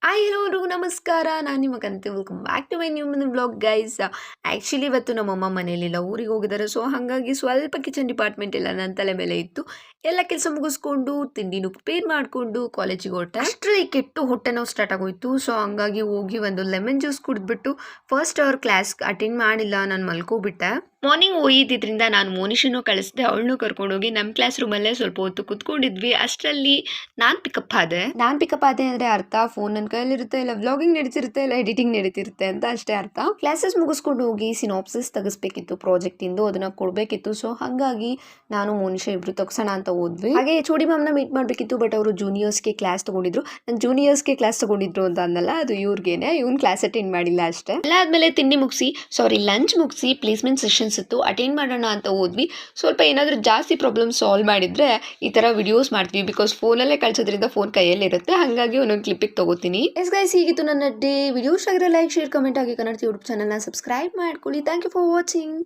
Hi hello ಎಲ್ರಿಗೂ ನಮಸ್ಕಾರ. ನಾನು ನಿಮ್ಮ ಕಂತೆ welcome back to my new vlog guys. Actually ಇವತ್ತು ನಮ್ಮಮ್ಮ ಮನೇಲಿಲ್ಲ, ಊರಿಗೆ ಹೋಗಿದ್ದಾರೆ. ಸೊ ಹಾಗಾಗಿ ಸ್ವಲ್ಪ ಕಿಚನ್ ಡಿಪಾರ್ಟ್ಮೆಂಟ್ ಎಲ್ಲ ನನ್ನ ತಲೆ ಮೇಲೆ ಇತ್ತು. ಎಲ್ಲ ಕೆಲಸ ಮುಗಿಸ್ಕೊಂಡು ತಿಂಡಿನೂ ಪ್ರಿಪೇರ್ ಮಾಡಿಕೊಂಡು ಕಾಲೇಜಿಗೆ ಹೊರಟೆ. ಅಷ್ಟರಲ್ಲಿ ಕೆಟ್ಟು ಹೊಟ್ಟೆ ನೋವು ಸ್ಟಾರ್ಟ್ ಆಗೋಯ್ತು. ಸೊ ಹಂಗಾಗಿ ಹೋಗಿ ಒಂದು ಲೆಮನ್ ಜ್ಯೂಸ್ ಕುಡಿದ್ಬಿಟ್ಟು ಫಸ್ಟ್ ಅವರ್ ಕ್ಲಾಸ್ ಅಟೆಂಡ್ ಮಾಡಿಲ್ಲ, ನಾನು ಮಲ್ಕೋಬಿಟ್ಟೆ. ಮಾರ್ನಿಂಗ್ ಹೋಗಿದ್ದರಿಂದ ನಾನು ಮೋನಿಶನೂ ಕಳಿಸಿದೆ, ಅವಳನ್ನೂ ಕರ್ಕೊಂಡೋಗಿ ನಮ್ಮ ಕ್ಲಾಸ್ ರೂಮಲ್ಲೇ ಸ್ವಲ್ಪ ಹೊತ್ತು ಕುತ್ಕೊಂಡಿದ್ವಿ. ಅಷ್ಟರಲ್ಲಿ ನಾನು ಪಿಕಪ್ ಆದೆ ಅಂದರೆ ಅರ್ಥ ಫೋನ್ ನನ್ನ ಕೈಲಿರುತ್ತೆ, ಇಲ್ಲ ವ್ಲಾಗಿಂಗ್ ನಡೀತಿರುತ್ತೆ, ಇಲ್ಲ ಎಡಿಟಿಂಗ್ ನಡೀತಿರುತ್ತೆ ಅಂತ ಅಷ್ಟೇ ಅರ್ಥ. ಕ್ಲಾಸಸ್ ಮುಗಿಸ್ಕೊಂಡು ಹೋಗಿ ಸಿನಾಪ್ಸಿಸ್ ತೆಗಿಸ್ಬೇಕಿತ್ತು ಪ್ರಾಜೆಕ್ಟ್ ಇಂದು, ಅದನ್ನ ಕೊಡಬೇಕಿತ್ತು. ಸೊ ಹಾಗಾಗಿ ನಾನು ಮೋನಿಶಾ ಇಬ್ರು ತಗ್ಸೋಣ ಅಂತ ಹೋದ್ವಿ. ಹಾಗೆ ಚೋಡಿ ಮ್ಯಾಮ್ನ ಮೀಟ್ ಮಾಡಬೇಕಿತ್ತು, ಬಟ್ ಅವರು ಜೂನಿಯರ್ಸ್ಗೆ ಕ್ಲಾಸ್ ತಗೊಂಡಿದ್ರು. ನಾನು ಜೂನಿಯರ್ಸ್ಗೆ ಕ್ಲಾಸ್ ತಗೊಂಡಿದ್ರು ಅಂತ ಅನ್ನಲ್ಲ, ಅದು ಇವ್ರಿಗೇನೆ, ಇವ್ನು ಕ್ಲಾಸ್ ಅಟೆಂಡ್ ಮಾಡಿಲ್ಲ ಅಷ್ಟೇ. ಎಲ್ಲ ಆದ್ಮೇಲೆ ತಿಂಡಿ ಮುಗಿಸಿ ಲಂಚ್ ಮುಗಿಸಿ ಪ್ಲೇಸ್ಮೆಂಟ್ ಸೆಷನ್ಸ್ ಇತ್ತು, ಅಟೆಂಡ್ ಮಾಡೋಣ ಅಂತ ಹೋದ್ವಿ. ಸ್ವಲ್ಪ ಏನಾದರೂ ಜಾಸ್ತಿ ಪ್ರಾಬ್ಲಮ್ ಸಾಲ್ವ್ ಮಾಡಿದ್ರೆ ಈ ಥರ ವಿಡಿಯೋಸ್ ಮಾಡ್ತೀವಿ, ಬಿಕಾಸ್ ಫೋನಲ್ಲೇ ಕಳ್ಸೋದ್ರಿಂದ ಫೋನ್ ಕೈಯಲ್ಲಿರುತ್ತೆ. ಹಾಗಾಗಿ ಒಂದೊಂದು ಕ್ಲಿಪ್ಪಿಗೆ ತಗೋತೀನಿ. ಎಸ್ ಗೈಸ್, ಹೀಗಿತ್ತು ನನ್ನ ಡೇ. ವಿಡಿಯೋಸ್ ಆಗಿರೋ ಲೈಕ್, ಶೇರ್, ಕಮೆಂಟ್ ಆಗಿ ಕನ್ನಡ ಯೂಟ್ಯೂಬ್ ಚಾನಲ್ನ ಸಬ್ಸ್ಕ್ರೈಬ್ ಮಾಡ್ಕೊಳ್ಳಿ. Thank you for watching.